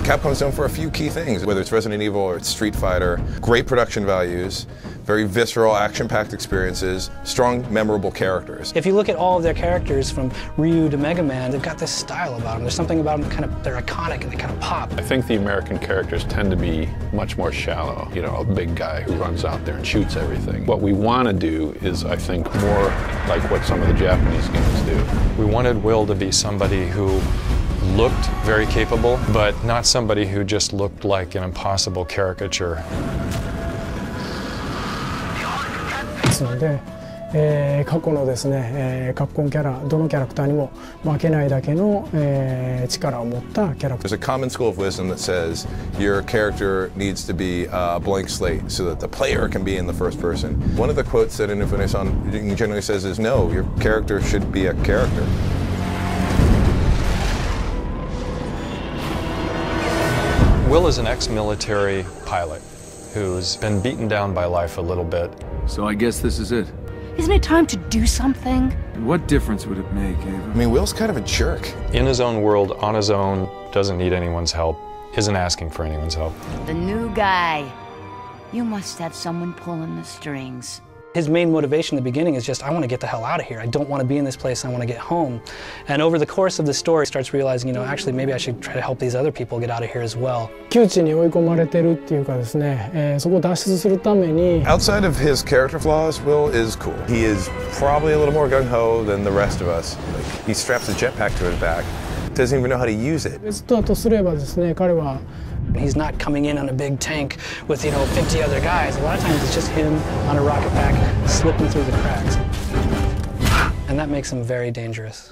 Capcom's known for a few key things, whether it's Resident Evil or it's Street Fighter. Great production values, very visceral, action-packed experiences, strong, memorable characters. If you look at all of their characters from Ryu to Mega Man, they've got this style about them. There's something about them they're iconic and they kind of pop. I think the American characters tend to be much more shallow. You know, a big guy who runs out there and shoots everything. What we want to do is, I think, more like what some of the Japanese games do. We wanted Will to be somebody who looked very capable, but not somebody who just looked like an impossible caricature. ですので、過去のですね、カプコンキャラ、どのキャラクターにも負けないだけの、力を持ったキャラクター。 There's a common school of wisdom that says your character needs to be a blank slate so that the player can be in the first person. One of the quotes that Inufune-san generally says is, no, your character should be a character. Will is an ex-military pilot who's been beaten down by life a little bit. So I guess this is it. Isn't it time to do something? What difference would it make, Ava? I mean, Will's kind of a jerk. In his own world, on his own, doesn't need anyone's help, isn't asking for anyone's help. The new guy. You must have someone pulling the strings. His main motivation in the beginning is just, I want to get the hell out of here. I don't want to be in this place. I want to get home. And over the course of the story, he starts realizing, you know, actually maybe I should try to help these other people get out of here as well. 窮地に追い込まれてるっていうかですね、そこを脱出するために。 Outside of his character flaws, Will is cool. He is probably a little more gung-ho than the rest of us. Like, he straps a jetpack to his back, doesn't even know how to use it. 別だとすればですね、彼は He's not coming in on a big tank with, you know, 50 other guys. A lot of times it's just him on a rocket pack slipping through the cracks. And that makes him very dangerous.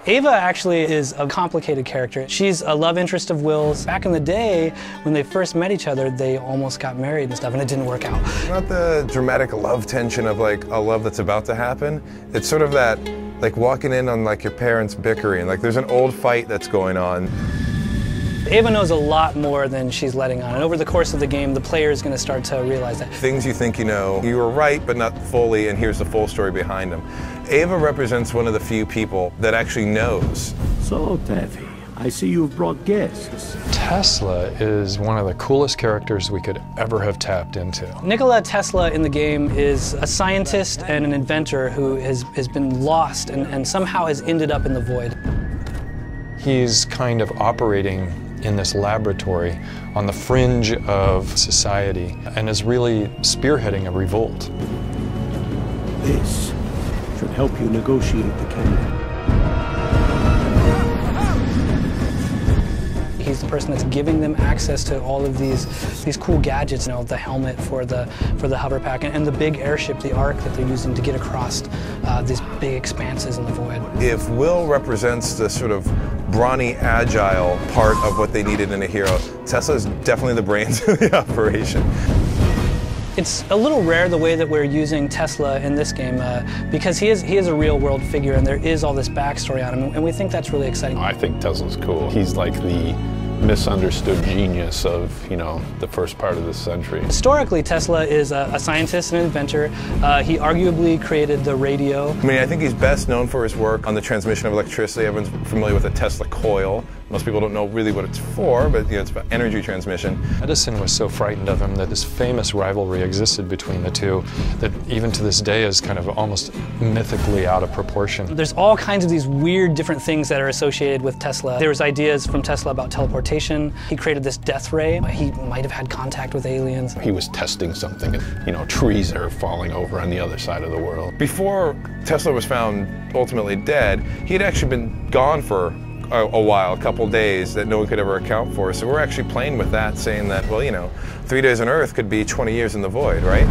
Ava actually is a complicated character. She's a love interest of Will's. Back in the day, when they first met each other, they almost got married and stuff, and it didn't work out. Not the dramatic love tension of like a love that's about to happen. It's sort of that, like walking in on like your parents bickering. Like there's an old fight that's going on. Ava knows a lot more than she's letting on, and over the course of the game, the player is going to start to realize that. Things you think you know, you were right, but not fully, and here's the full story behind them. Ava represents one of the few people that actually knows. So, Taffy, I see you've brought guests. Tesla is one of the coolest characters we could ever have tapped into. Nikola Tesla in the game is a scientist and an inventor who has been lost and somehow has ended up in the void. He's kind of operating in this laboratory on the fringe of society and is really spearheading a revolt. This should help you negotiate the kingdom. He's the person that's giving them access to all of these cool gadgets, you know, the helmet for the hover pack and the big airship, the Ark that they're using to get across these big expanses in the void. If Will represents the sort of brawny, agile part of what they needed in a hero, Tesla is definitely the brains of the operation. It's a little rare the way that we're using Tesla in this game because he is a real world figure and there is all this backstory on him, and we think that's really exciting. I think Tesla's cool. He's like the misunderstood genius of, you know, the first part of this century. Historically, Tesla is a scientist and an inventor. He arguably created the radio. I mean, I think he's best known for his work on the transmission of electricity. Everyone's familiar with a Tesla coil. Most people don't know really what it's for, but you know, it's about energy transmission. Edison was so frightened of him that this famous rivalry existed between the two that even to this day is kind of almost mythically out of proportion. There's all kinds of these weird different things that are associated with Tesla. There was ideas from Tesla about teleportation. He created this death ray. He might have had contact with aliens. He was testing something, you know, trees are falling over on the other side of the world. Before Tesla was found ultimately dead, he had actually been gone for a while, a couple days that no one could ever account for. So we're actually playing with that, saying that, well, you know, 3 days on Earth could be 20 years in the void, right?